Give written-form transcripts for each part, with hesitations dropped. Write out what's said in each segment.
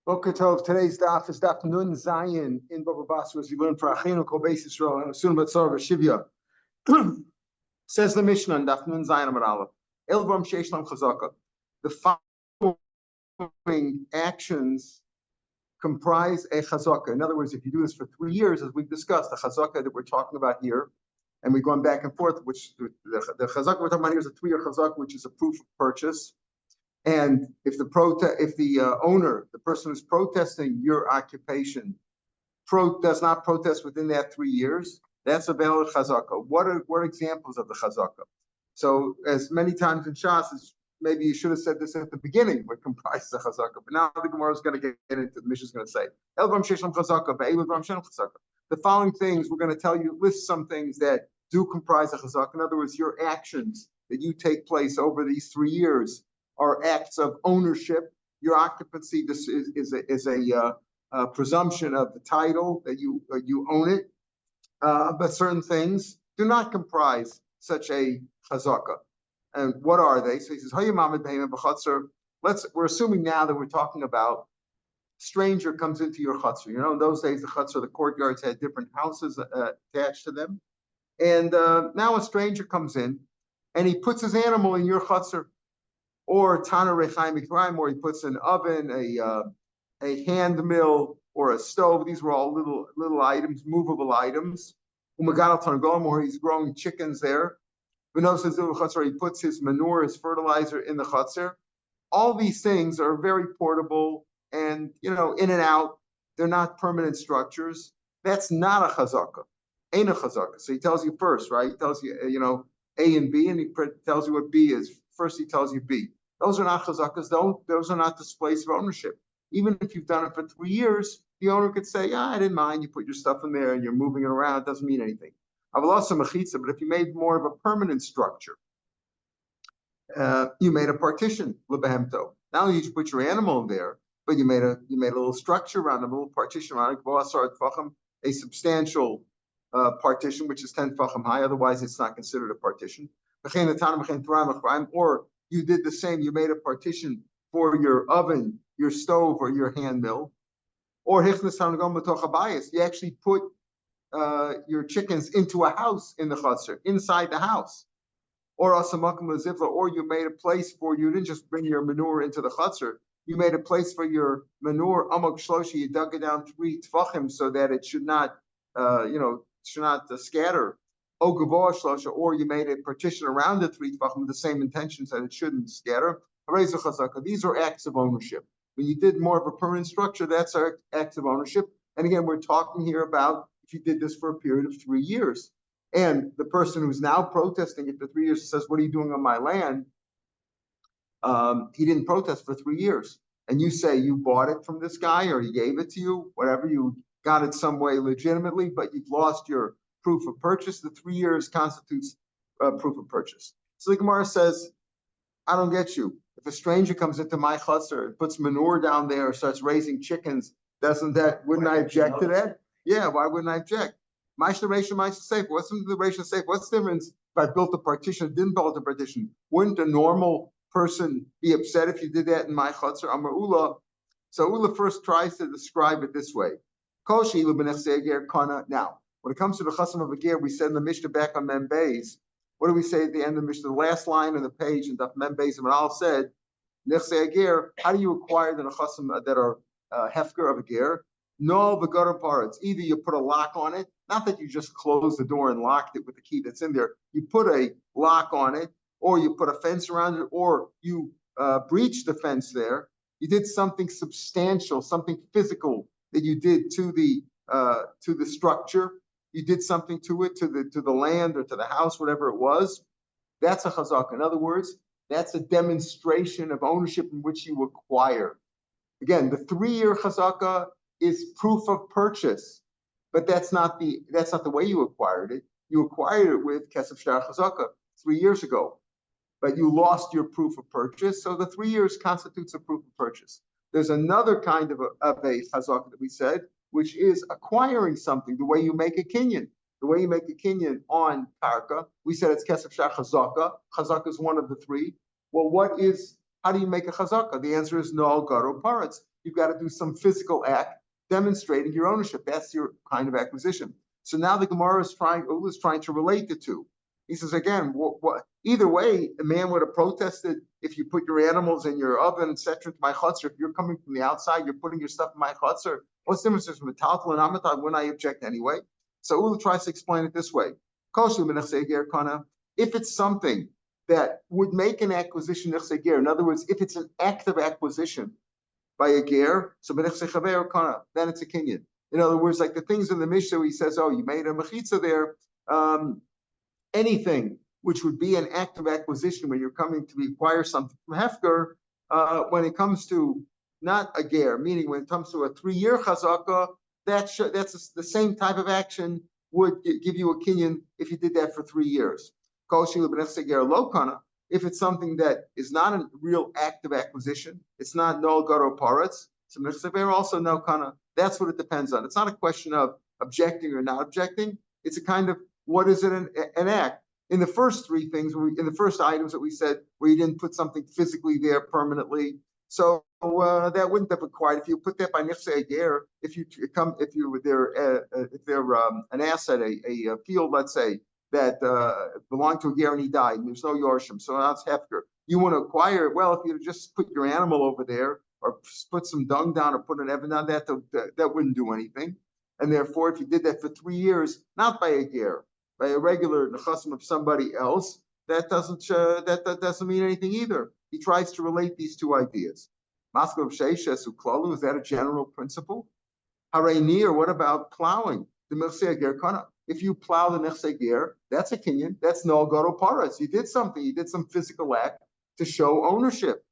Boker Tov. Today's daf is daf Nun Zayin in Baba Basra, as we learned for Achinu Kol Beis Yisrael and Asun Batzar V'Shivya. Says the Mishnah in daf Nun Zayin Amar Aleph. Elvam Sheish Lam Chazaka. The following actions comprise a chazaka. In other words, if you do this for 3 years, as we've discussed, the chazaka that we're talking about here, and we've gone back and forth, which the chazaka we're talking about here is a 3-year chazaka, which is a proof of purchase. And if the owner, the person who's protesting your occupation, does not protest within that 3 years, that's a valid chazaka. What are examples of the chazaka? So, as many times in Shas, maybe you should have said this at the beginning, what comprises the chazaka. But now the Gemara is going to get into, the Mishnah is going to say, the following things we're going to tell you, list some things that do comprise a chazaka. In other words, your actions that you take place over these 3 years are acts of ownership. Your occupancy, this is a presumption of the title that you own it. But certain things do not comprise such a chazaka. And what are they? So he says, we're assuming now that we're talking about stranger comes into your chutzner. You know, in those days, the chutzner, the courtyards had different houses attached to them. And now a stranger comes in and he puts his animal in your chutzner. Or Tana Rechaim Mitzrayim, or he puts an oven, a hand mill, or a stove. These were all little items, movable items. Umagadal Targom, or he's growing chickens there. Or he puts his manure, his fertilizer in the chutzner. All these things are very portable and, in and out. They're not permanent structures. That's not a chazaka. Ain't a chazaka. So he tells you first, right? He tells you, A and B, and he tells you what B is. First, he tells you B. Those are not chazakas. Those are not displays of ownership. Even if you've done it for 3 years, the owner could say, "Yeah, I didn't mind. You put your stuff in there and you're moving it around. It doesn't mean anything." I've lost some mechitza, but if you made more of a permanent structure, you made a partition, lebehemto. Not only did you put your animal in there, but you made a little structure around it, a little partition around it, a substantial partition, which is 10 tefachim high. Otherwise, it's not considered a partition. Or you did the same. You made a partition for your oven, your stove, or your hand mill. Or you actually put your chickens into a house in the chutzner, inside the house. Or you made a place for, you didn't just bring your manure into the chutzner. You made a place for your manure, amok shloshi, you dug it down 3 tefachim so that it should not, scatter. Or you made a partition around the 3 tefachim with the same intentions that it shouldn't scatter. These are acts of ownership. When you did more of a permanent structure, that's our acts of ownership. And again, we're talking here about if you did this for a period of 3 years. And the person who's now protesting it for 3 years says, "What are you doing on my land?" He didn't protest for 3 years. And you say you bought it from this guy or he gave it to you, whatever, you got it some way legitimately, but you've lost your proof of purchase. The 3 years constitutes proof of purchase. So the Gemara says, I don't get you. If a stranger comes into my chutzner and puts manure down there, starts raising chickens, wouldn't I object to that? Yeah, why wouldn't I object? What's the ratio safe? What's the difference if I built a partition or didn't build a partition? Wouldn't a normal person be upset if you did that in my chutzner? Amar Ula. So Ula first tries to describe it this way. Now, when it comes to the chasam of a ger, we said in the Mishnah back on Mem Beis, what do we say at the end of the Mishnah? The last line on the page in Daf Mem Beis, and Al said, Nechsei ger, how do you acquire the chasam that are hefker of a ger? No, v'gadar paretz. Either you put a lock on it, not that you just closed the door and locked it with the key that's in there. You put a lock on it, or you put a fence around it, or you breached the fence there. You did something substantial, something physical that you did to the structure. You did something to it, to the land or to the house, whatever it was. That's a chazaka. In other words, that's a demonstration of ownership in which you acquire. Again, the 3-year chazaka is proof of purchase, but that's not the way you acquired it. You acquired it with kesef shtar chazaka 3 years ago, but you lost your proof of purchase. So the 3 years constitutes a proof of purchase. There's another kind of a chazaka that we said, which is acquiring something, the way you make a kinyan. The way you make a kinyan on karka, we said it's kesef shtar chazaka. Chazaka is one of the 3. Well, how do you make a chazaka? The answer is no garo paretz. you've got to do some physical act demonstrating your ownership. That's your kind of acquisition. So now the Gemara is trying to relate the two. He says again, either way, a man would have protested if you put your animals in your oven, etc. to my chutzner. If you're coming from the outside, you're putting your stuff in my chutzner. What's the difference between metaltal and amatal? Wouldn't I object anyway? So Ula tries to explain it this way: if it's something that would make an acquisition, in other words, if it's an act of acquisition by a ger, so then it's a kinyan. In other words, like the things in the Mishnah, he says, "Oh, you made a mechitza there." Anything which would be an act of acquisition when you're coming to acquire something from Hefker, when it comes to not a ger, meaning when it comes to a 3-year chazaka, that's the same type of action would give you a kinyan if you did that for 3 years. If it's something that is not a real act of acquisition, it's not no garo paretz, so also no kana. That's what it depends on. It's not a question of objecting or not objecting. It's a kind of what is it an act? In the first 3 things, in the first items that we said, where you didn't put something physically there permanently, so that wouldn't have required. If you put that by nifsei ger, if they're an asset, a field, let's say that belonged to a ger and he died, and there's no yorshim, so now it's hefker. You want to acquire it. Well, if you just put your animal over there, or put some dung down, or put an evan down, that wouldn't do anything. And therefore, if you did that for 3 years, not by a ger, by a regular nechasim of somebody else, that doesn't mean anything either. He tries to relate these two ideas. Is that a general principle? Hareini, or what about plowing? If you plow the nechsei ger, that's a kinyan. That's no garo paras. You did something. You did some physical act to show ownership.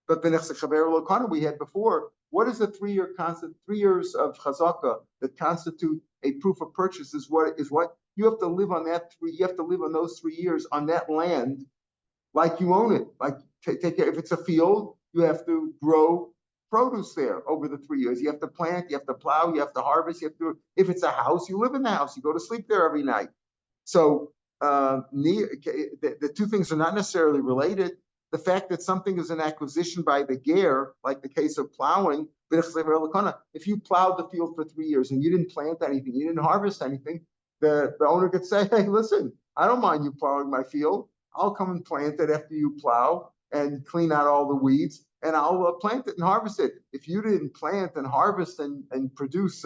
But the nechsei chaver lokana we had before. What is the 3 years of chazaka that constitute a proof of purchase? Is what you have to live on that you have to live on those 3 years on that land like you own it. Like take care. If it's a field, you have to grow produce there over the 3 years. You have to plant, you have to plow, you have to harvest, if it's a house, you live in the house, you go to sleep there every night. So the 2 things are not necessarily related. The fact that something is an acquisition by the ger, like the case of plowing, if you plowed the field for 3 years and you didn't plant anything, you didn't harvest anything, the owner could say, hey, listen, I don't mind you plowing my field. I'll come and plant it after you plow and clean out all the weeds, and I'll plant it and harvest it. If you didn't plant and harvest and produce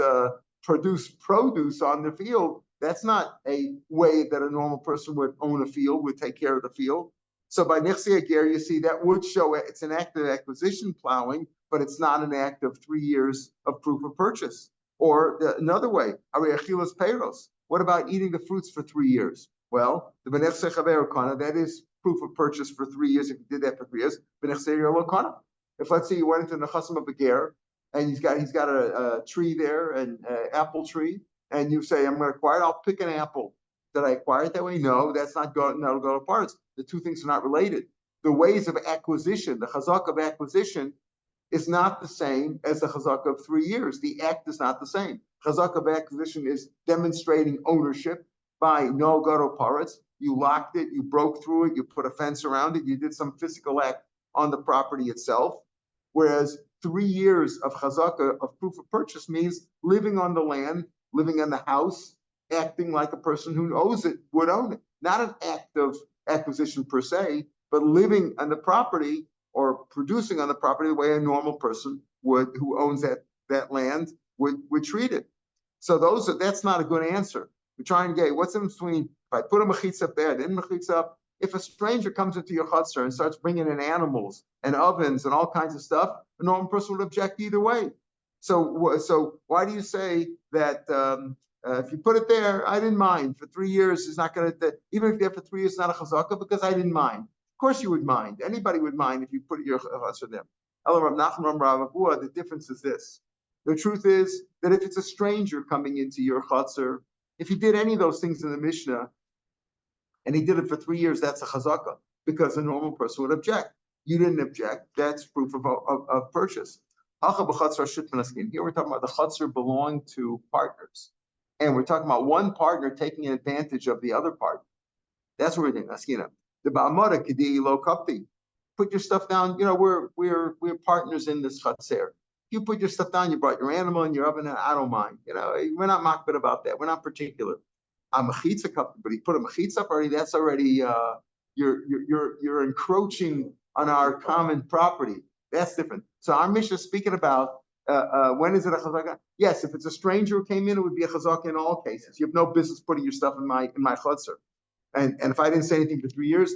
produce on the field, that's not a way that a normal person would own a field, would take care of the field. So by nechsei ger, you see that would show it's an act of acquisition plowing, but it's not an act of 3 years of proof of purchase. Or another way, achilas peiros. What about eating the fruits for 3 years? Well, the benechsei chaver kana, that is proof of purchase for 3 years. If you did that for 3 years, benechsei ger lo kana. If let's say you went into the nechasim of a ger, and he's got a tree there, an apple tree, and you say, I'm going to acquire it, I'll pick an apple. Did I acquire it that way? No, that's not go to parts. The 2 things are not related. The ways of acquisition, the chazak of acquisition, is not the same as the chazak of 3 years. The act is not the same. Chazak of acquisition is demonstrating ownership by no garo parets. You locked it, you broke through it, you put a fence around it, you did some physical act on the property itself. Whereas 3 years of chazaka of proof of purchase means living on the land, living in the house, acting like a person who owns it would own it. Not an act of acquisition per se, but living on the property or producing on the property the way a normal person would, who owns that land, would treat it. So that's not a good answer. We're trying to get what's in between. If I put a mechitza up there, then mechitza up. If a stranger comes into your chutzner and starts bringing in animals and ovens and all kinds of stuff, a normal person would object either way. So why do you say that if you put it there, I didn't mind for 3 years? It's not going to, even if you have for 3 years, it's not a chazaka because I didn't mind. Of course you would mind. Anybody would mind if you put your chutzner there. The difference is this. The truth is that if it's a stranger coming into your chutzner, if he did any of those things in the Mishnah, and he did it for 3 years, that's a chazaka, because a normal person would object. You didn't object. That's proof of purchase. Here we're talking about the chutzner belonging to partners. And we're talking about one partner taking advantage of the other partner. That's what we're doing. The ba'amada kidi lo kapti. Put your stuff down. We're partners in this chutzner. You put your stuff down, you brought your animal in your oven, I don't mind. We're not makbid about that. We're not particular. A mechitza cup, but he put a mechitza up already. That's already you're encroaching on our common property. That's different. So our Mishnah is speaking about when is it a chazaka? Yes, if it's a stranger who came in, it would be a chazaka in all cases. You have no business putting your stuff in my chutzner. And if I didn't say anything for 3 years,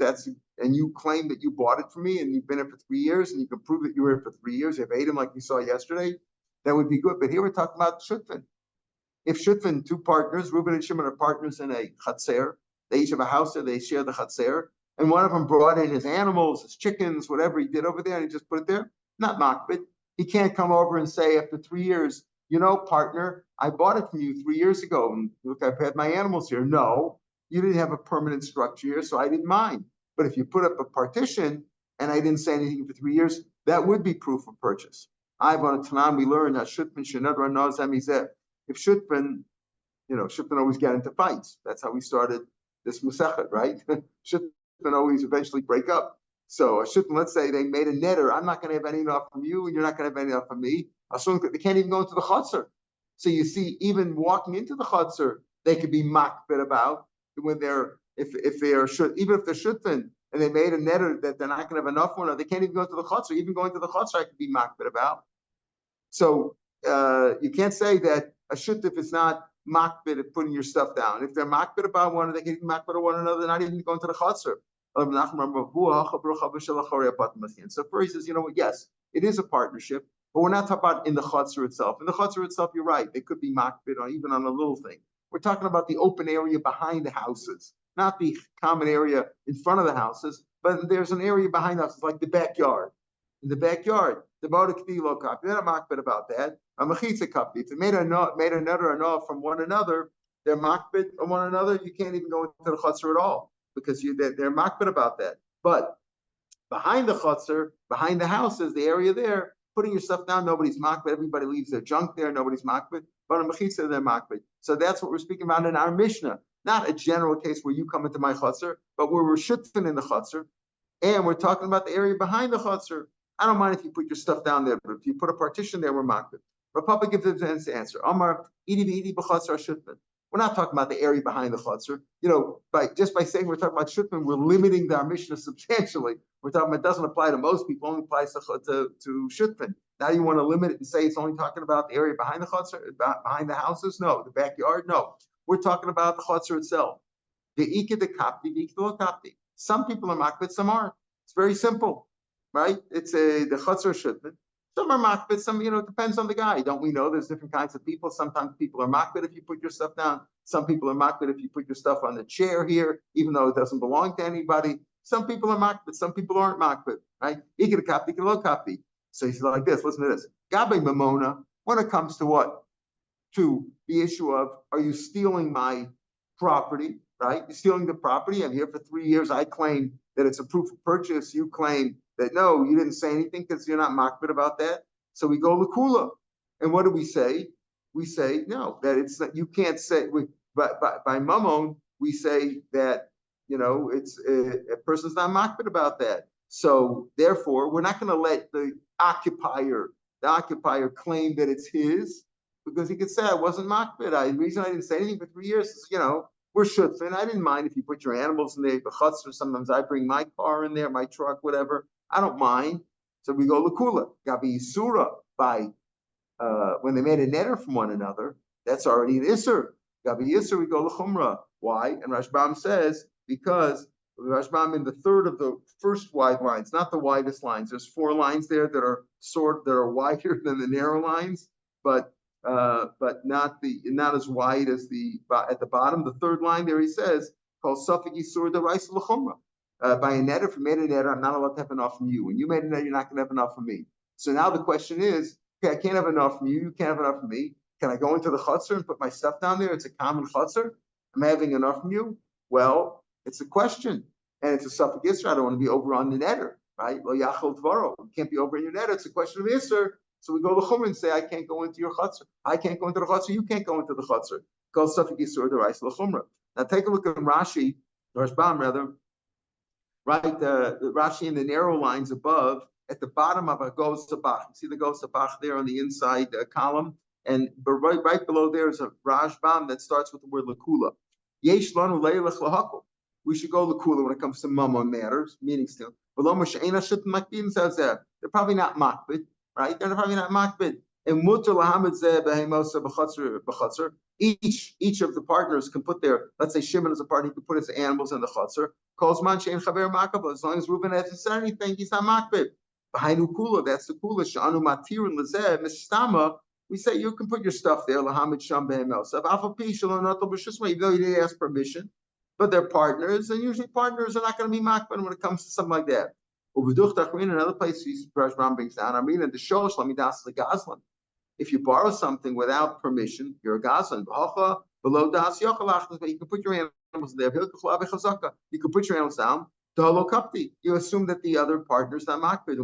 and you claim that you bought it from me and you've been here for 3 years and you can prove that you were here for 3 years, you have ate him like we saw yesterday, that would be good. But here we're talking about shutfin. If shutfin, two partners, Reuben and Shimon are partners in a chatzer, they each have a house there, they share the chatzer, and one of them brought in his animals, his chickens, whatever he did over there, and he just put it there, not makbid. He can't come over and say after 3 years, partner, I bought it from you 3 years ago, and look, I've had my animals here. No. You didn't have a permanent structure here, so I didn't mind. But if you put up a partition and I didn't say anything for 3 years, that would be proof of purchase. I've on a Tanam, we learned that shutfin shenadra nazemizeh. If shutfin, shutfin always get into fights. That's how we started this mesechet, right? Shutfin always eventually break up. So a shutfin, let's say they made a netter. I'm not going to have any enough from you, and you're not going to have any enough from me. They can't even go into the chutzner. So you see, even walking into the chutzner, they could be makbid about. When if they're shutfin and they made a netter that they're not going to have enough one, or they can't even go to the chutzner. Even going to the chutzner, I could be makbid about. So you can't say that a shutf is not makbid at putting your stuff down. If they're makbid about one, they can even makbid about one another. They're not even going to the chutzner. So first he says, yes, it is a partnership, but we're not talking about in the chutzner itself. In the chutzner itself, you're right. They could be makbid or even on a little thing. We're talking about the open area behind the houses, not the common area in front of the houses, but there's an area behind the houses, like the backyard. In the backyard, the Bodakdilo copy, they're not makbid about that. A mechitza copy. If they made another anov from one another, they're makbid on one another. You can't even go into the chutzner at all because they're makbid about that. But behind the chutzner, behind the houses, the area there, putting your stuff down, nobody's makbid. Everybody leaves their junk there. Nobody's makbid. But on mechitza, they're makbid. So that's what we're speaking about in our Mishnah. Not a general case where you come into my chutzner, but where we're shutfin in the chutzner, and we're talking about the area behind the chutzner. I don't mind if you put your stuff down there, but if you put a partition there, we're makbid. Rav Papa gives the answer. Amar idi b'chutzner shutfin. We're not talking about the area behind the chutzner. By saying we're talking about shutfin, we're limiting our Mishnah substantially. We're talking about it doesn't apply to most people, only applies to shutfin. Now you want to limit it and say it's only talking about the area behind the chutzner, behind the houses? No. The backyard? No. We're talking about the chutzner itself. The ika de kapti, the ika kapti. Some people are makbid, some aren't. It's very simple, right? It's the chutzner shutfin. Some are makbid, some, it depends on the guy. Don't we know there's different kinds of people? Sometimes people are makbid if you put your stuff down. Some people are makbid if you put your stuff on the chair here, even though it doesn't belong to anybody. Some people are makbid, some people aren't makbid, right? Ika de kapti, ika lo kapti. So he said like this, listen to this. Gabe Mamona, when it comes to what? To the issue of, are you stealing my property, right? You're stealing the property. I'm here for 3 years. I claim that it's a proof of purchase. You claim that, no, you didn't say anything because you're not makbid about that. So we go lakula. And what do we say? We say, no, that it's not, you can't say, by Mamon, we say that, it's a person's not makbid about that. So therefore, we're not going to let the occupier claim that it's his, because he could say I wasn't makbid. The reason I didn't say anything for 3 years is, we're shutfin. I didn't mind if you put your animals in there, the chutzner. Sometimes I bring my car in there, my truck, whatever. I don't mind. So we go lakula. Gabi Yisura by when they made a netter from one another, that's already an isser. Gabi Yisur, we go lachumra. Why? And Rashbam says because Rashbam in the third of the first wide lines, not the widest lines. There's 4 lines there that are wider than the narrow lines, but not as wide as at the bottom. The third line there he says called Safik Yisur the Rice L'chumra. By a netter, if you made a netter, I'm not allowed to have enough from you. When you made a netter, you're not going to have enough from me. So now the question is, okay, I can't have enough from you. You can't have enough from me. Can I go into the chutzner and put my stuff down there? It's a common chutzner. I'm having enough from you. Well, it's a question, and it's a Safek Yisur. I don't want to be over on the netter, right? Lo yachol dvaro. You can't be over in your netter. It's a question of Yisur. So we go to Chum and say, I can't go into your chutzner. I can't go into the chutzner. You can't go into the chutzner. Called Safek Yisur the Rice L'chumra. Now take a look at Rashi, or Rashbam rather. Right, the Rashi in the narrow lines above at the bottom of a goes sabach. You see the goes sabach there on the inside column, and right below there is a Rajbam that starts with the word lakula. Yesh lanu leilach lahakol. We should go lakula when it comes to mammon matters, meaning still. They're probably not makbid, right? They're probably not makbid. And each of the partners can put their, let's say Shimon is a partner, he can put his animals in the chutzner. As long as Reuben hasn't said anything, he's not makbid. That's the kula. Shanu matir and lezeh mistama. We say you can put your stuff there. Lahamid sham behemelsav. Afapi shalom natal b'shusma. Even though you didn't ask permission, but they're partners, and usually partners are not going to be makbid when it comes to something like that. Another place Rashbam brings down. I mean, the shosh lamidas the gazlan. If you borrow something without permission, you're a gazlan. Below das yochalach, but you can put your animals there. You can put your animals down. You assume that the other partner is not makbid.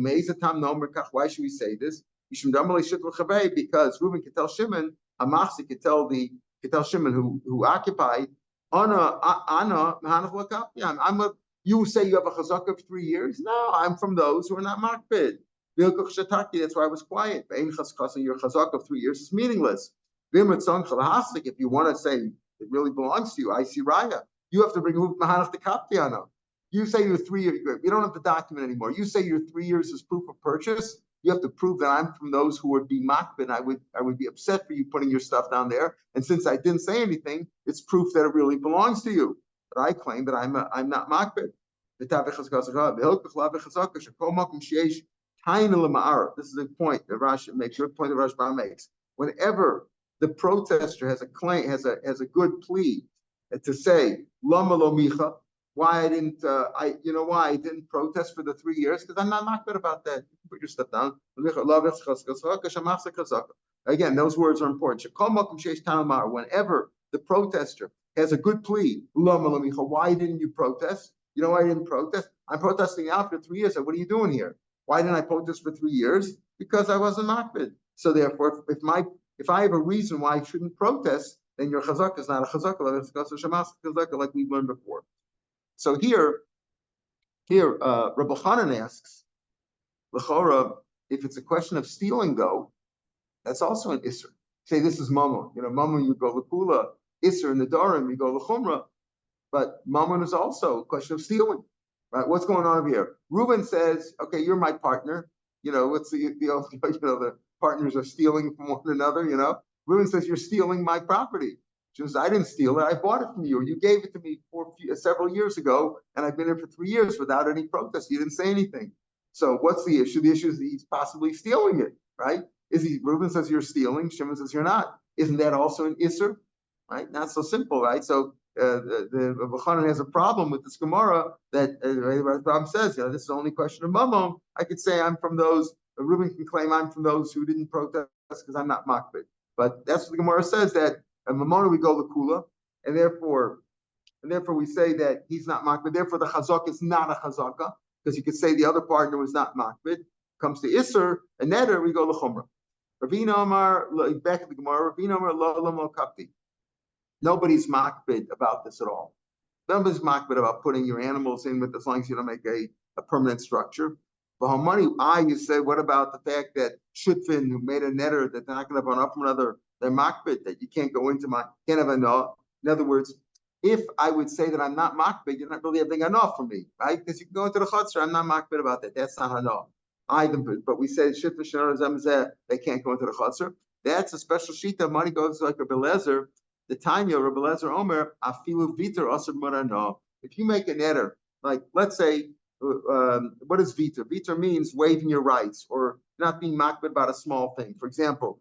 Why should we say this? Because Reuben could tell Shimon, Hamachzi could tell Shimon who occupied, you say you have a chazaka of 3 years? No, I'm from those who are not makbid. That's why I was quiet. Your chazaka of 3 years is meaningless. If you want to say it really belongs to you, I see raya. You have to bring mahanach the kaptiana. You say you're 3 years. You don't have the document anymore. You say your 3 years is proof of purchase. You have to prove that I'm from those who would be makbid. I would be upset for you putting your stuff down there. And since I didn't say anything, it's proof that it really belongs to you. But I claim that I'm not makbid. This is the point that Rashi makes. Your point that Rashbam makes. Whenever the protester has a claim, has a good plea to say lama lo micha, why I didn't why I didn't protest for the 3 years, because I'm not makbid about that. You can put your stuff down. Again, those words are important. Whenever the protester has a good plea, why didn't you protest? You know why I didn't protest? I'm protesting now for 3 years. So what are you doing here? Why didn't I protest for 3 years? Because I wasn't makbid. So therefore, if I have a reason why I shouldn't protest, then your chazak is not a chazak, like we learned before. So here, Rabbi Chanan asks, l'chora, if it's a question of stealing, though, that's also an isser. Say this is mammon. Mammon you go l'kula, isser in the darim you go l'chumra, but mammon is also a question of stealing. Right? What's going on over here? Reuben says, "Okay, you're my partner. What's the partners are stealing from one another. Reuben says you're stealing my property. She says, I didn't steal it. I bought it from you. You gave it to me several years ago, and I've been here for 3 years without any protest. You didn't say anything. So what's the issue? The issue is that he's possibly stealing it, right? Reuben says you're stealing. Shimon says you're not. Isn't that also an isser? Right? Not so simple, right? So the Chanan has a problem with this Gemara that Rambam says, this is only a question of mammon. I could say I'm from those. Reuben can claim I'm from those who didn't protest because I'm not makbid. But that's what the Gemara says, that Mamona we go l'kula, and therefore we say that he's not makbid. Therefore, the chazak is not a chazaka, because you could say the other partner was not makbid. Comes to Isser and Neder, we go l'chumra. Ravina Amar, back to the Gemara. Ravina Amar lo kapti. Nobody's makbid about this at all. Nobody's makbid about putting your animals in with, as long as you don't make a permanent structure. But money, you say, what about the fact that Shutfin, who made a netter, that they're not going to have enough from another, they're makbid, that you can't go into can't have enough. In other words, if I would say that I'm not makbid, you're not really having enough for me, right? Because you can go into the chutzner, I'm not makbid about that. That's not enough. But we say Shutfin Shanor Zemzeh, they can't go into the chutzner. That's a special shita. Money goes like a Belezer. The Tanya, Rabbi Lezer Omer, Afilu Vitor Asr Marano. If you make a netter, like let's say, what is Vitor? Vitor means waiving your rights or not being makbid about a small thing. For example,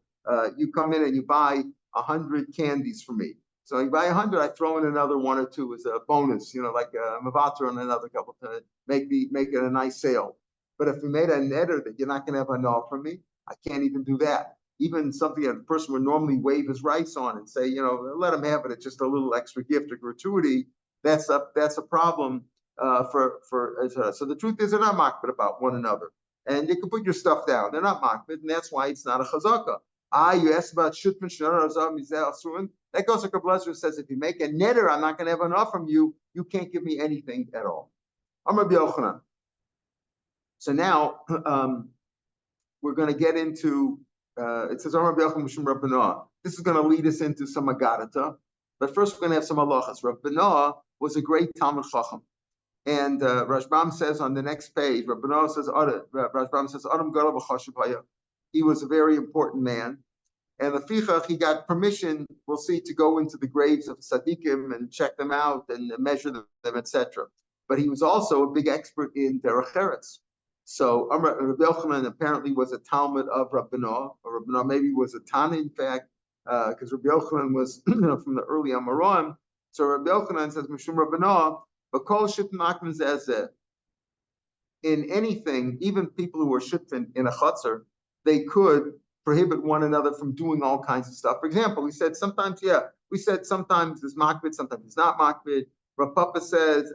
you come in and you buy 100 candies for me. So you buy 100, I throw in another 1 or 2 as a bonus, like a mavatar and another couple to make it a nice sale. But if you made a netter that you're not going to have enough from me, I can't even do that. Even something that a person would normally waive his rights on and say, let him have it. It's just a little extra gift or gratuity. That's a problem so the truth is they're not makbid about one another, and you can put your stuff down. They're not makbid, and that's why it's not a chazaka. You asked about shutfin shnor azam mizeh asruin. That goes like a blazer says, if you make a netter, I'm not going to have enough from you. You can't give me anything at all. Amar B'Yochanan. So now we're going to get into, it says, this is going to lead us into some Agadata. But first, we're going to have some halachas. Rav Benaah was a great Talmud Chacham. And Rashbam says on the next page, Rashbam says, Adam Gadol b'chashuv haya. He was a very important man. And the Fichach, he got permission, we'll see, to go into the graves of Tzaddikim and check them out and measure them, etc. But he was also a big expert in Derech Eretz. So Rabbi Yochanan apparently was a Talmud of Rav Benaah, or Rav Benaah maybe was a Tana, in fact, because Rabbi Yochanan was from the early Amoraim. So Rabbi Yochanan says, Mishum Rav Benaah, B'kol shittin makmin zeh. In anything, even people who were shittin in a chutzner, they could prohibit one another from doing all kinds of stuff. For example, we said sometimes there's makbid, sometimes it's not makbid. Rav Papa says,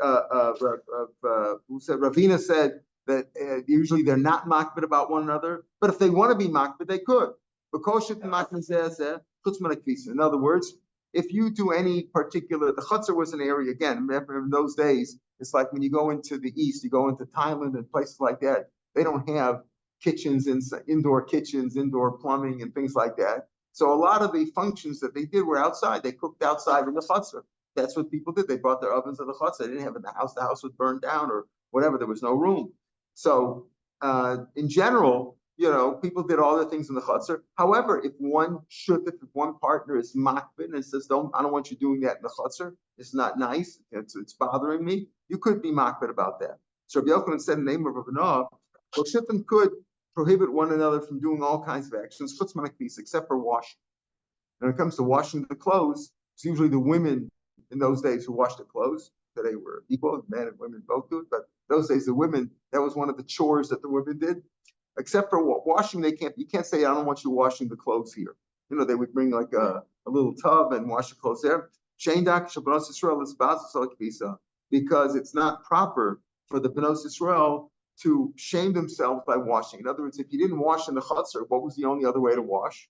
Ravina said that usually they're not makbid about one another, but if they want to be makbid, they could. In other words, if you do any particular, the chutzner was an area, again, remember in those days, it's like when you go into the east, you go into Thailand and places like that, they don't have kitchens, indoor kitchens, indoor plumbing and things like that. So a lot of the functions that they did were outside. They cooked outside in the chutzner. That's what people did. They brought their ovens to the chutzner. They didn't have it in the house. The house was burned down or whatever. There was no room. So in general, people did all their things in the chutzner. However, if one partner is makbid and says, I don't want you doing that in the chutzner, it's not nice, it's bothering me, you could be makbid about that. So Rabbi Yochanan said in the name of Rav Benaah, well, shittim could prohibit one another from doing all kinds of actions, except for washing. When it comes to washing the clothes, it's usually the women in those days who washed the clothes. Today were equal, men and women both do it, but those days the women, that was one of the chores that the women did. Except for washing, you can't say, I don't want you washing the clothes here. They would bring like a little tub and wash the clothes there. Because it's not proper for the Bnos Yisrael to shame themselves by washing. In other words, if you didn't wash in the chutzner, what was the only other way to wash?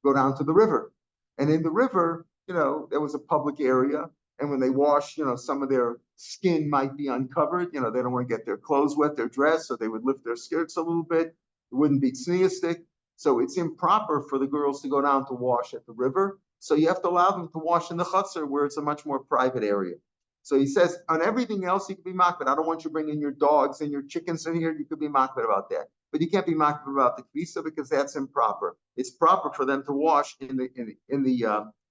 Go down to the river. And in the river, there was a public area. And when they wash, some of their skin might be uncovered. They don't want to get their clothes wet, their dress, so they would lift their skirts a little bit. It wouldn't be tzniistic. So it's improper for the girls to go down to wash at the river. So you have to allow them to wash in the chutzner where it's a much more private area. So he says, on everything else, you can be makbid. I don't want you bringing your dogs and your chickens in here. You could be makbid about that. But you can't be makbid about the kvisa because that's improper. It's proper for them to wash in the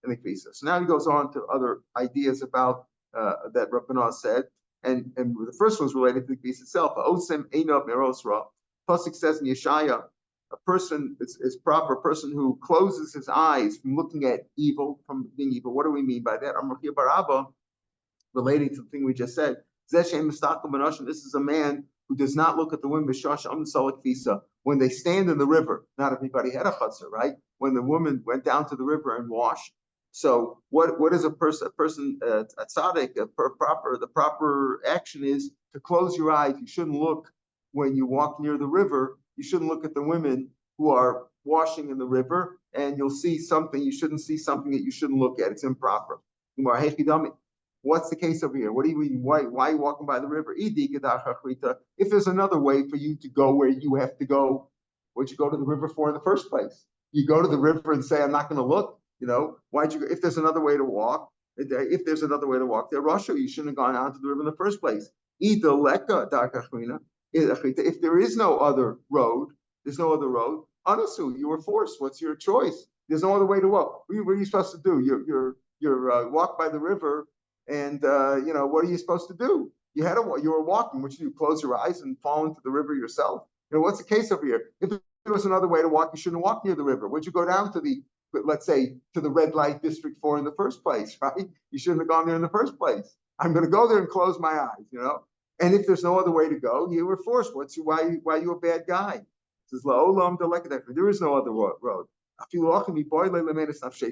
kvisa. So now he goes on to other ideas about that Rav Benaah said. And the first one's related to the kvisa itself. Osem einav merosra. Pasuk says in Yeshaya, a person is proper, a person who closes his eyes from looking at evil, from being evil. What do we mean by that? Amrachia Barabba, relating to the thing we just said. This is a man who does not look at the women when they stand in the river. Not everybody had a chutzner, right? When the woman went down to the river and washed. So what is a person, a tzaddik, the proper action is to close your eyes. You shouldn't look when you walk near the river. You shouldn't look at the women who are washing in the river, and you'll see something. You shouldn't see something that you shouldn't look at. It's improper. What's the case over here? What do you mean? Why are you walking by the river? If there's another way for you to go where you have to go, what'd you go to the river for in the first place? You go to the river and say, I'm not going to look. Why'd you go? If there's another way to walk, there, Russia, you shouldn't have gone out to the river in the first place. If there is no other road, Anasu, you were forced. What's your choice? There's no other way to walk. What are you supposed to do? You're walk by the river, and what are you supposed to do? You were walking. What you do? Close your eyes and fall into the river yourself? What's the case over here? If there was another way to walk, you shouldn't walk near the river. Would you go down to the red light district for in the first place, right? You shouldn't have gone there in the first place. I'm going to go there and close my eyes, And if there's no other way to go, you were forced. Why are you a bad guy? It says, there is no other road.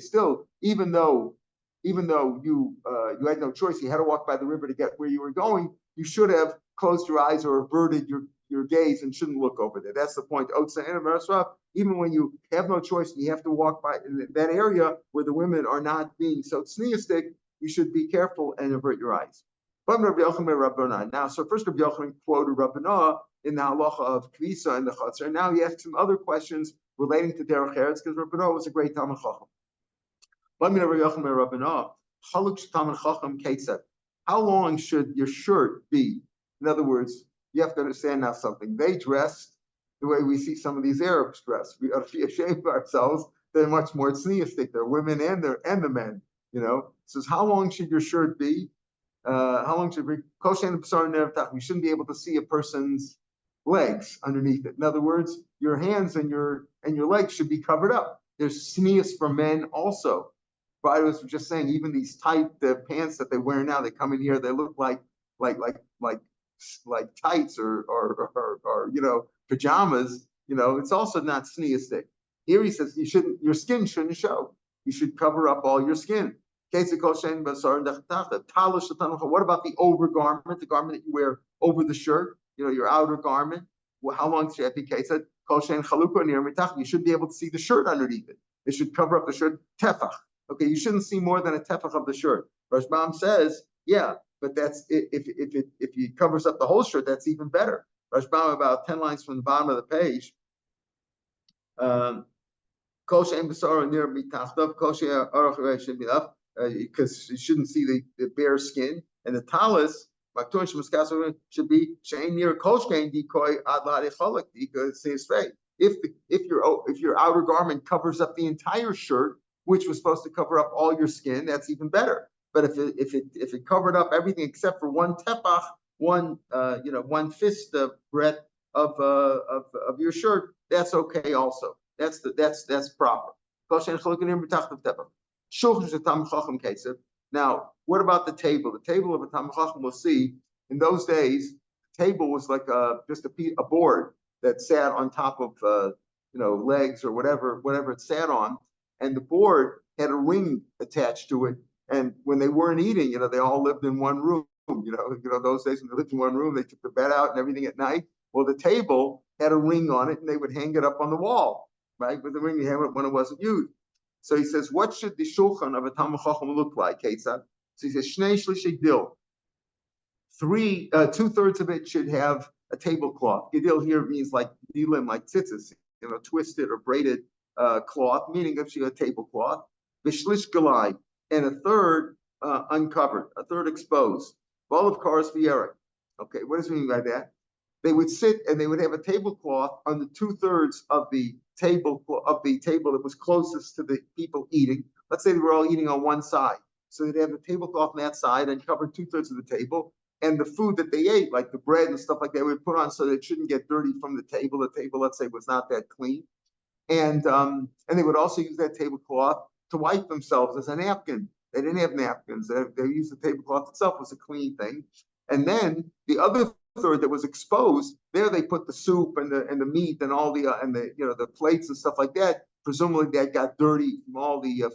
Still, even though you had no choice, you had to walk by the river to get where you were going, you should have closed your eyes or averted your gaze and shouldn't look over there. That's the point. Even when you have no choice and you have to walk by in that area where the women are not being so tzniistic, you should be careful and avert your eyes. Now, so first Rabbi Yochanan quoted Rav Benaah in the halacha of kvisa and the chutzner. And now he asks some other questions relating to derech eretz because Rav Meir was a great Talmud Chacham. How long should your shirt be? In other words, you have to understand now something. They dressed the way we see some of these Arabs dress. We ought to be ashamed of ourselves. They're much more tzniistic. They're women and the men. It says, how long should your shirt be? How long should it be? We shouldn't be able to see a person's legs underneath it. In other words, your hands and your legs should be covered up. There's tznius for men also. But I was just saying, even these tight pants that they wear now, they come in here, they look like tights or pajamas. It's also not tzniistic. Here he says your skin shouldn't show. You should cover up all your skin. What about the overgarment, the garment that you wear over the shirt? Your outer garment. Well, how long should it be? You should be able to see the shirt underneath it. It should cover up the shirt. Tefach. Okay, you shouldn't see more than a tefach of the shirt. Rashbam says, yeah, but that's if it covers up the whole shirt, that's even better. Rashbam, about 10 lines from the bottom of the page. Because you shouldn't see the bare skin, and the talis should be near straight. If your outer garment covers up the entire shirt, which was supposed to cover up all your skin, that's even better. But if it covered up everything except for one tefach, one fist breadth of your shirt, that's okay also. That's proper. Now, what about the table? The table of a Talmud Chacham, we'll see. In those days, the table was like just a board that sat on top of legs or whatever it sat on, and the board had a ring attached to it. And when they weren't eating, they all lived in one room. Those days when they lived in one room, they took the bed out and everything at night. Well, the table had a ring on it, and they would hang it up on the wall, right? With the ring, they have it when it wasn't used. So he says, what should the shulchan of a Talmud Chacham look like, Ketzad? So he says, Shnei Shlishi Dil. 2/3 of it should have a tablecloth. Gedil here means like dilim, like tzitzis, twisted or braided cloth, meaning actually a tablecloth. Vishlish galai, and a third uncovered, a third exposed. Olive cars v'yerek. Okay, what does it mean by that? They would sit and they would have a tablecloth on the 2/3 of the table that was closest to the people eating. Let's say they were all eating on one side, so they'd have the tablecloth on that side and cover 2/3 of the table. And the food that they ate, like the bread and stuff like that, we would put on so that it shouldn't get dirty from the table. The table, let's say, was not that clean, and they would also use that tablecloth to wipe themselves as a napkin. They didn't have napkins. They used the tablecloth itself was a clean thing. And then the other third that was exposed, there they put the soup and the meat and all the plates and stuff like that. Presumably that got dirty from all the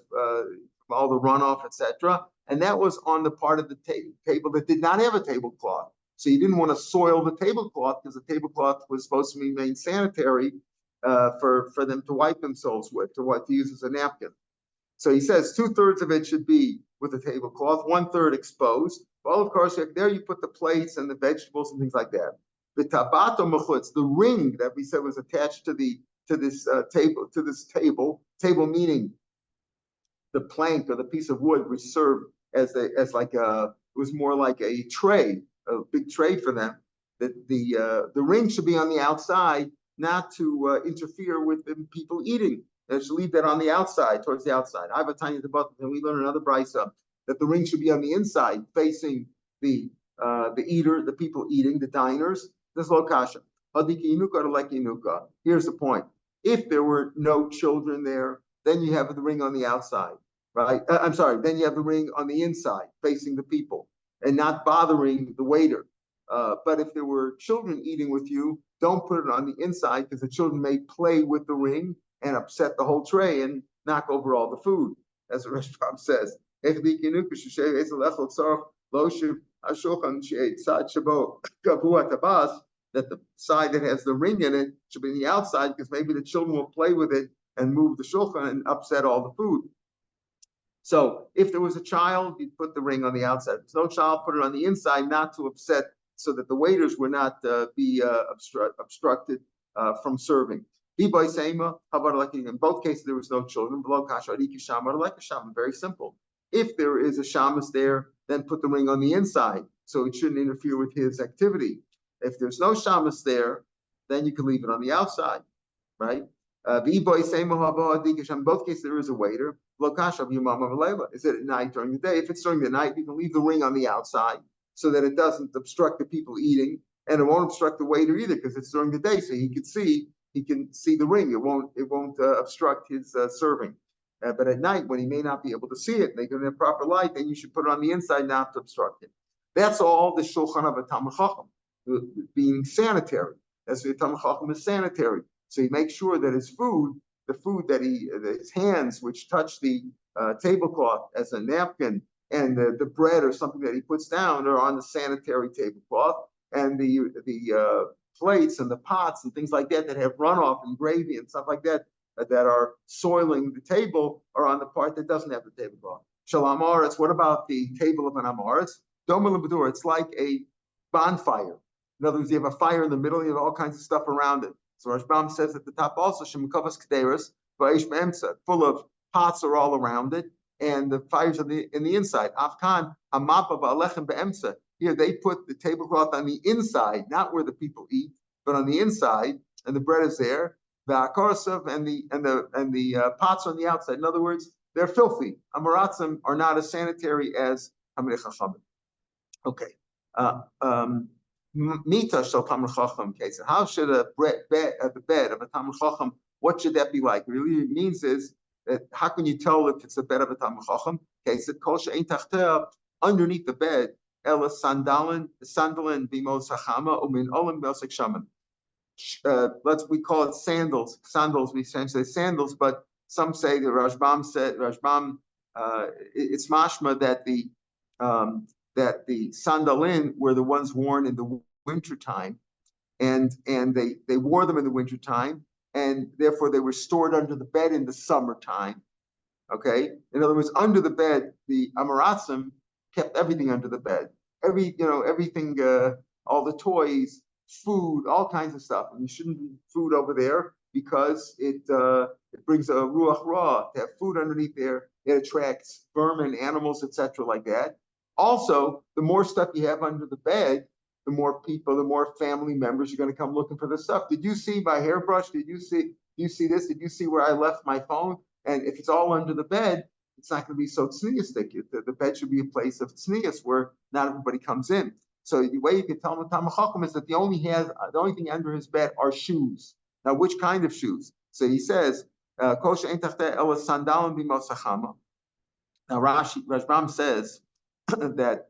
runoff, etc. And that was on the part of the table that did not have a tablecloth. So you didn't want to soil the tablecloth because the tablecloth was supposed to remain sanitary for them to wipe themselves with, to use as a napkin. So he says 2/3 of it should be with a tablecloth, 1/3 exposed. Well, of course, there you put the plates and the vegetables and things like that. The tabato mechutz, the ring that we said was attached to this table meaning the plank or the piece of wood which served it was more like a tray, a big tray for them. That the ring should be on the outside, not to interfere with the people eating. They should leave that on the outside, towards the outside. I have a tiny debate, and we learn another brisa that the ring should be on the inside, facing the eater, the people eating, the diners. This is lokasha. Here's the point: if there were no children there, then you have the ring on the outside, right? Then you have the ring on the inside, facing the people, and not bothering the waiter. But if there were children eating with you, don't put it on the inside because the children may play with the ring and upset the whole tray and knock over all the food, as the restaurant says. That the side that has the ring in it should be the outside because maybe the children will play with it and move the shulchan and upset all the food. So if there was a child, you'd put the ring on the outside. If there's no child, put it on the inside, not to upset so that the waiters would not be obstructed from serving. How about like in both cases there was no children? Very simple. If there is a shamus there, then put the ring on the inside, so it shouldn't interfere with his activity. If there's no shamus there, then you can leave it on the outside, right? In both cases there is a waiter. Is it at night during the day? If it's during the night, you can leave the ring on the outside so that it doesn't obstruct the people eating, and it won't obstruct the waiter either because it's during the day, so he can see the ring. It won't obstruct his serving. But at night, when he may not be able to see it, make it in a proper light, then you should put it on the inside not to obstruct it. That's all the shulchan of a Talmud Chacham, being sanitary. That's the Talmud Chacham is sanitary. So he makes sure that his food, the food that his hands which touch the tablecloth as a napkin, and the bread or something that he puts down are on the sanitary tablecloth, and the plates and the pots and things like that have runoff and gravy and stuff like that that are soiling the table are on the part that doesn't have the tablecloth. Shalom Aretz, what about the table of an Amaretz? It's like a bonfire. In other words, you have a fire in the middle, you have all kinds of stuff around it. So Rashbam says at the top also, Shemukavas Kederas, Va'ish Be'emsa, full of pots are all around it, and the fires are in the inside. Afkan, Hamapa Va'alechem Be'emsa. Here they put the tablecloth on the inside, not where the people eat, but on the inside, and the bread is there. The Akarasav and the pots on the outside. In other words, they're filthy. Amaratzim are not as sanitary as Hamid Chachamim. Okay. Mita shel Talmud Chacham case. How should the bed of a Talmud Chacham? What should that be like? Really, it means is that how can you tell if it's a bed of a Talmud Chacham? Case it kol she'ein tachteh, underneath the bed. Ela sandalin bimos hachama umin olim belsek shaman. We call it sandals. Sandals, we essentially say sandals, but some say the Rashbam it's mashma that the sandalin were the ones worn in the wintertime, and they wore them in the wintertime, and therefore they were stored under the bed in the summertime. Okay, in other words, under the bed, the Amaratzim kept everything under the bed, everything, all the toys, food, all kinds of stuff, and you shouldn't do food over there because it brings a ruach ra to have food underneath there. It attracts vermin, animals, etc., like that. Also, the more stuff you have under the bed, the more people, the more family members are going to come looking for the stuff. Did you see my hairbrush? Did you see this? Did you see where I left my phone? And if it's all under the bed, it's not going to be so tzniustic. The bed should be a place of tznius where not everybody comes in. So the way you can tell the Talmud Chacham is that the only thing under his bed are shoes. Now, which kind of shoes? So he says, Kol she'ein tachteh ela sandalim bimos hachama. Now Rashbam says that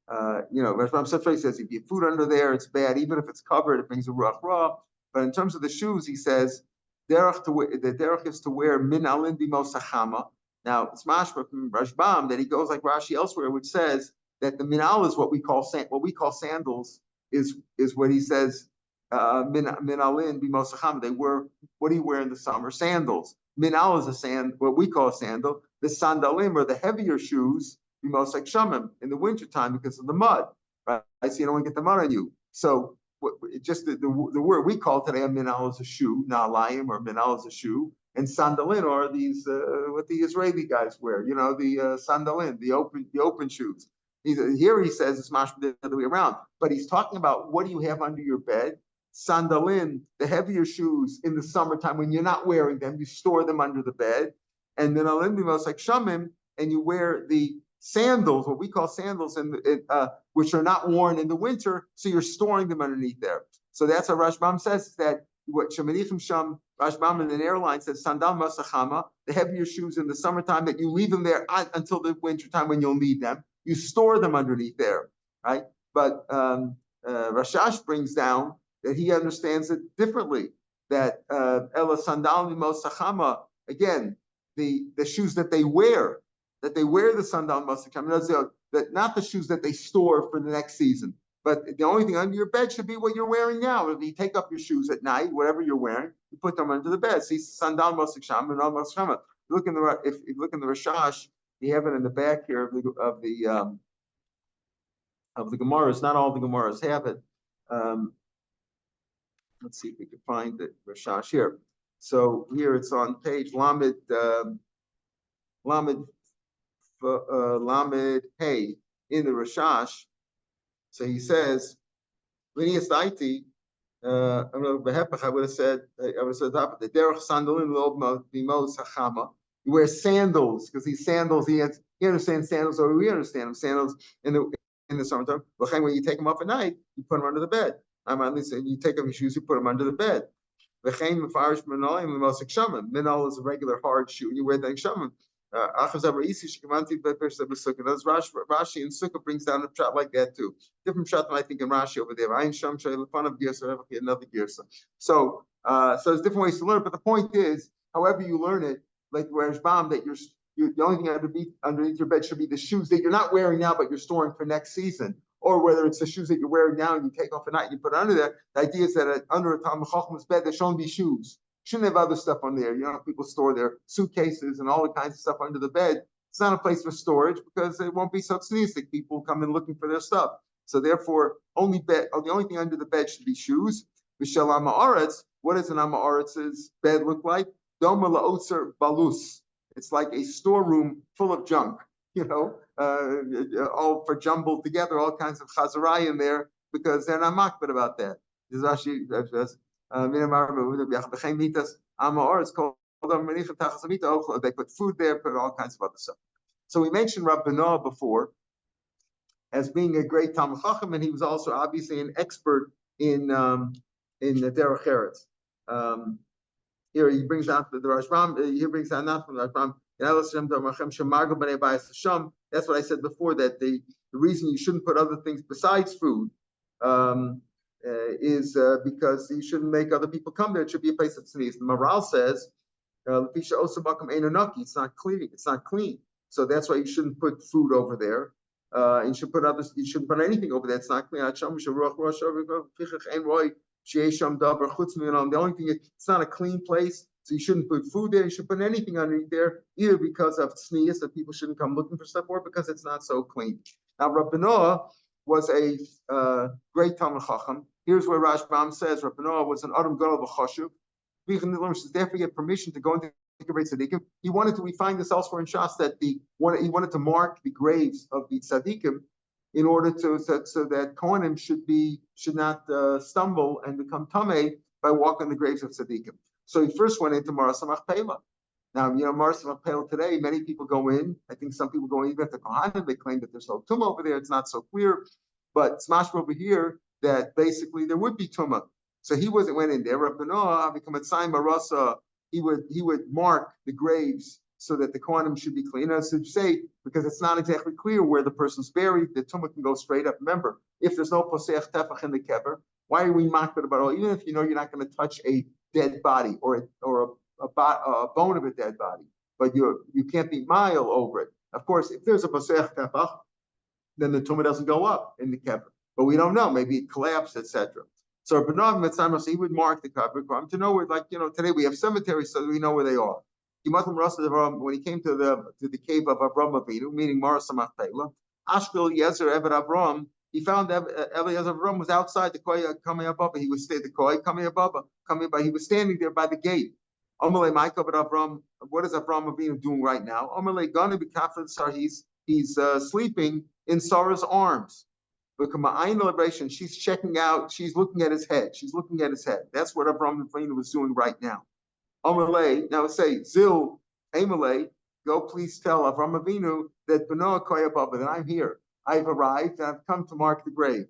Rashbam says if you have food under there, it's bad. Even if it's covered, it brings a ruach ra. But in terms of the shoes, he says the derech is to wear min alin bimos hachama. Now it's mashma from Rashbam that he goes like Rashi elsewhere, which says that the minal is what we call sandals is what he says minalin bimos hachama. They wear, what do you wear in the summer? Sandals. Minal is what we call a sandal. The sandalim are the heavier shoes bimos shamim in the wintertime because of the mud, right? So you don't want to get the mud on you. So just the word we call today a minal is a shoe, nalayim or minal is a shoe, and sandalin are these what the Israeli guys wear, the sandalin, the open shoes. Here he says it's mashma the other way around, but he's talking about what do you have under your bed? Sandalin, the heavier shoes in the summertime when you're not wearing them, you store them under the bed, and then alim bimos shamim, and you wear the sandals, what we call sandals, which are not worn in the winter, so you're storing them underneath there. So that's what Rashbam says, that what Shemanichim Sham, Rashbam in an airline says, Sandal Masachama, the heavier shoes in the summertime, that you leave them there until the wintertime when you'll need them. You store them underneath there, right? But Rashash brings down that he understands it differently, that Ela Sandal Masachama, again, the shoes that they wear the sandal masachama, that not the shoes that they store for the next season, but the only thing under your bed should be what you're wearing now. If you take up your shoes at night, whatever you're wearing, you put them under the bed. See, sandal masachama and all masachama. If you look in the Rashash, you have it in the back here of the of the Gemaras. Not all the Gemaras have it. Let's see if we can find the Rashash here. So here it's on page Lamed Lamed Hey in the Rashash. So he says, Linius Daiti, I would have said the Derech Sandalin Lob Bimos Hachama. He wears sandals because these sandals, he understands sandals, or we understand them, sandals in the summertime. When you take them off at night, you put them under the bed. You take off your shoes, you put them under the bed. Minol is a regular hard shoe, and you wear the Shamim. Rashi and Sukkah brings down a shot like that too. Different shot than I think in Rashi over there. Another girsa. So there's different ways to learn it, but the point is, however you learn it, like whereas Bam, that the only thing underneath your bed should be the shoes that you're not wearing now, but you're storing for next season. Or whether it's the shoes that you're wearing now and you take off at night and you put it under there. The idea is that under a Talmud Chachm's bed, there shouldn't be shoes. Shouldn't have other stuff on there. People store their suitcases and all the kinds of stuff under the bed. It's not a place for storage because it won't be so tznizik. People come in looking for their stuff. So therefore, the only thing under the bed should be shoes. V'shel Ama'aretz, what does an Ama'aretz's bed look like? Doma la'otzer balus. It's like a storeroom full of junk. All for jumbled together, all kinds of chazarai in there because they're not makbid about that. They put food there, put all kinds of other stuff. So we mentioned Rav Meir before as being a great Talmud Chacham, and he was also obviously an expert in the Derech Eretz. Here he brings out the Rashbam. He brings out not from the Rashbam. That's what I said before, that the reason you shouldn't put other things besides food is because you shouldn't make other people come there. It should be a place of sneeze. The Maral says, it's not clean. It's not clean. So that's why you shouldn't put food over there. You shouldn't put anything over there. It's not clean. The only thing, it's not a clean place. So you shouldn't put food there. You should put anything underneath there, either because of tznius, that people shouldn't come looking for stuff, or because it's not so clean. Now, Rav Meir was a great Talmud Chacham. Here's where Rashbam says Rav Meir was an Adam Gadol b'chashuv. Therefore, he had permission to go into the Great Tzaddikim. We find this elsewhere in Shas, that he wanted to mark the graves of the Tzaddikim in order so that Kohanim should not stumble and become tamei by walking the graves of Tzaddikim. So he first went into Maras Machpelah. Now, Maras Machpelah today, many people go in. I think some people go in even at the Kohanim. They claim that there's no tumah over there. It's not so clear. But it's mashma over here that basically there would be tumah. So he went in there. Rav Meir become a tzayim marasa. He would mark the graves so that the Kohanim should be clean. As to say, because it's not exactly clear where the person's buried, the tumah can go straight up. Remember, if there's no posech tefach in the kever, why are we makbid about all? Even if you're not going to touch a dead body or a bone of a dead body, but you can't be mile over it. Of course, if there's a pasech tefach, then the tumah doesn't go up in the kever. But we don't know. Maybe it collapsed, etc. So he would mark the kever to know where, today we have cemeteries, so we know where they are. When he came to the cave of Avram Avinu, meaning Maras Machpelah, Ashkel Yezer Eved Avram, he found that Eliezer Avram was outside the koy coming above. He was he was standing there by the gate. Amalei Michael, but Avram, what is Avram Avinu doing right now? Amalei Gana B'Kafel Sar, he's sleeping in Sarah's arms. She's checking out. She's looking at his head. That's what Avram Avinu was doing right now. Amalei, now say Zil Amalei, go please tell Avram Avinu that Benoah koy above, that I'm here. I've arrived and I've come to mark the grave.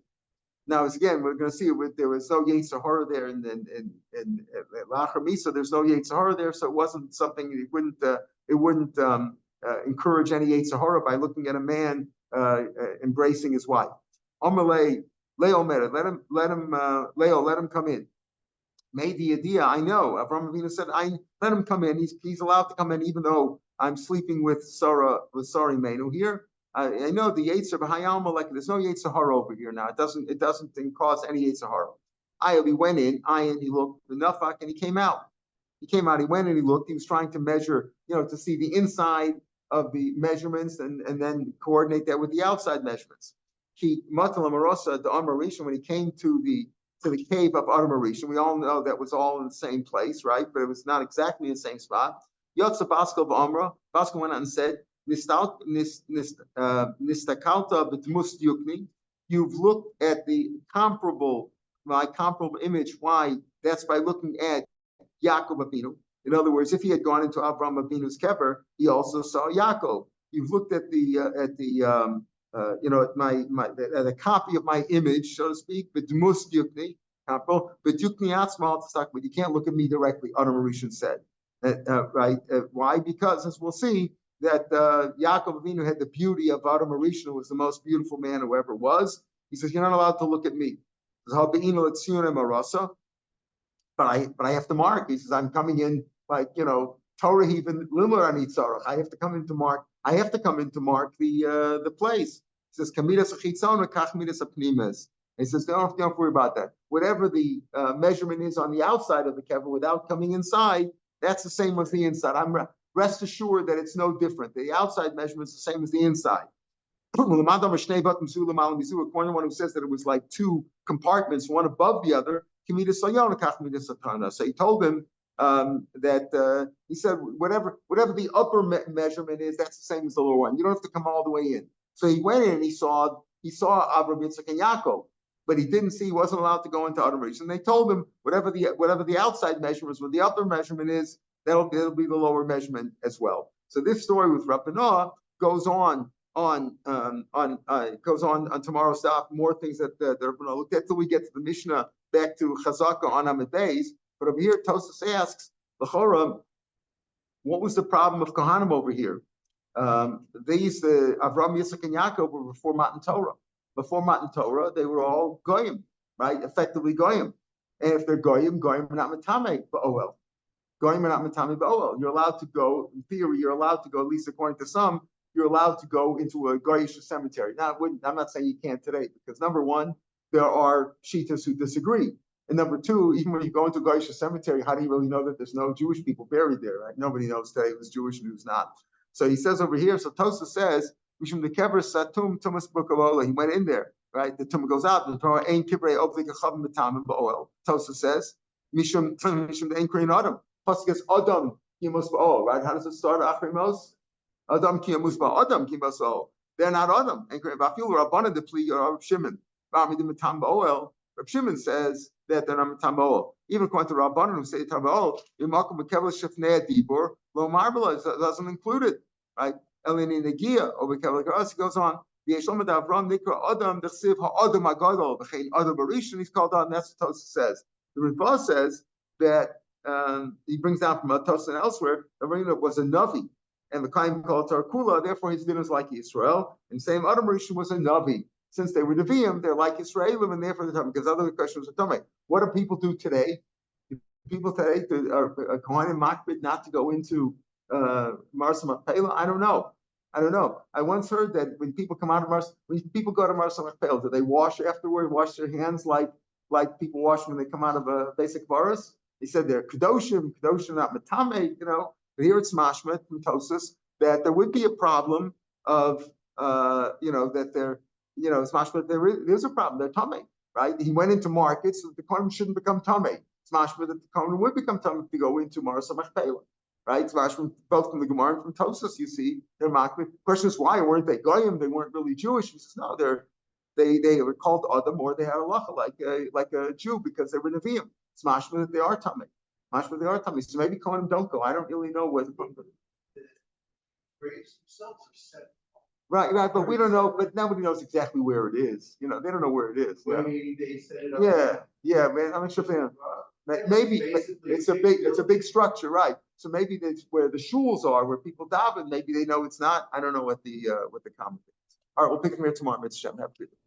Now, again, we're going to see there was no Yetzer Hara there in Lachar Misa. There's no Yetzer Hara there, so it wasn't something. It wouldn't encourage any Yetzer Hara by looking at a man embracing his wife. Amalei Leo Mered, let him come in. Made the idea. I know. Avram Avinu said, let him come in. He's allowed to come in, even though I'm sleeping with Sarah Menu here. I know the Yetzer B'Hayalma, like there's no Yetzer Hara over here now. It doesn't cause any Yetzer Hara. He went in, he looked the Nafak, and he came out. He went and he looked. He was trying to measure, to see the inside of the measurements and then coordinate that with the outside measurements. when he came to the cave of Adam Rishon, we all know that was all in the same place, right? But it was not exactly in the same spot. Yotza Baskel v'Amra, Baskel went out and said, Nistakalta b'tmus yukni. You've looked at my comparable image. Why? That's by looking at Yaakov Avinu. In other words, if he had gone into Avraham Avinu's kever, he also saw Yaakov. You've looked at the copy of my image, so to speak, but dmus yukni, but yukni atzma, but you can't look at me directly. Adam Rishon said, right? Why? Because as we'll see, that Yaakov Avinu had the beauty of Adam Rishon, who was the most beautiful man who ever was. He says, you're not allowed to look at me. But I have to mark. He says, I'm coming in Torah even limur anitzarach. I have to come in to mark. I have to come in to mark the place. He says, kamidas achitzon kach midas apnimes. He says, don't worry about that. Whatever the measurement is on the outside of the kever without coming inside, that's the same as the inside. Rest assured that it's no different. The outside measurement is the same as the inside. According to one who says that it was like two compartments, one above the other. So he told him that he said whatever the upper measurement is, that's the same as the lower one. You don't have to come all the way in. So he went in and he saw Avraham, Yitzchak, and Yaakov, but he wasn't allowed to go into Adam Rishon. And they told him whatever the outside measurement is, what the upper measurement is, that'll be the lower measurement as well. So this story with Rav Meir goes on tomorrow's daf. More things that Rav Meir looked at till we get to the Mishnah back to Chazaka on Amid Beis. But over here, Tosas asks, L'chora, what was the problem of Kohanim over here? Avraham, Yitzchak, and Yaakov were before Matan Torah. Before Matan Torah, they were all goyim, right? Effectively goyim. And if they're goyim are not matame ba'oel. Goyim are not matame ba'oel. You're allowed to go, in theory, you're allowed to go, at least according to some, you're allowed to go into a goyish cemetery. Now, I'm not saying you can't today, because number one, there are Shiitas who disagree. And number two, even when you go into a goyish cemetery, how do you really know that there's no Jewish people buried there, right? Nobody knows today who's Jewish and who's not. So he says over here, so Tosa says, Mishum the kever satum tumas bukawola. He went in there, right? The tumah goes out. The Torah ain't kibrei oblik achavim b'tamim ba'oel. Tosa says, Mishum the ain't krein adam. Plus he gets adam kimus ba'oel, right? How does it start? Achrimos adam kimus ba'adam kimus ba'oel. They're not adam. And v'afil rabbana depli or Rav Shimon. V'amidim b'tam ba'oel. Rav Shimon says that they're not b'tam ba'oel. Even according to Rabbanan who say tam ba'oel, yemakom b'kevel shefnei dibur lo marbala doesn't include it, right? Elini negia or b'kevel garas. He goes on. V'yeshlom Avram nikra adam d'chsiv ha'adam agadol v'chein adam barishon. He's called on. That's what Tosas says. The Ritva says that he brings down from Tosas and elsewhere. The Rina was a navi, and the Kaim called Tarkula. Therefore, his din is like Israel. And same Adam Rishon was a navi. Since they were Nevi'im, they're like Israelim, and therefore they're Tamei. Because other questions are Tamei. What do people do today? People today are Kohanim Makbid not to go into Marsa Machpelah? I don't know. I once heard that when people come out of when people go to Marsa Machpelah, do they wash afterward? Wash their hands like people wash when they come out of a basic virus? They said they're kedoshim not matame, But here it's mashma from Tosas that there would be a problem of that they're it's mashma there's a problem. They're tamei, right? He went into markets, so the kohen shouldn't become tamei. It's mashma that the kohen would become tamei if they go into Marsa Machpelah, right? It's mashma both from the Gemara and from Tosas. You see, they're makbid. The question is why weren't they goyim? They weren't really Jewish. He says no, they were called Adam, or they had a halacha like a Jew because they were Nevi'im. It's mashma that they are tamei. Mashma they are tamei. So maybe kohanim don't go. I don't really know where the graves themselves are set. Right, but we don't know. But nobody knows exactly where it is. They don't know where it is. Maybe they set it up. Yeah, man. I'm not sure if they know. Maybe it's a big structure, right? So maybe that's where the shuls are, where people daven. Maybe they know it's not. I don't know what the comment is. All right, we'll pick them here tomorrow. Mitzvah. Have a good day.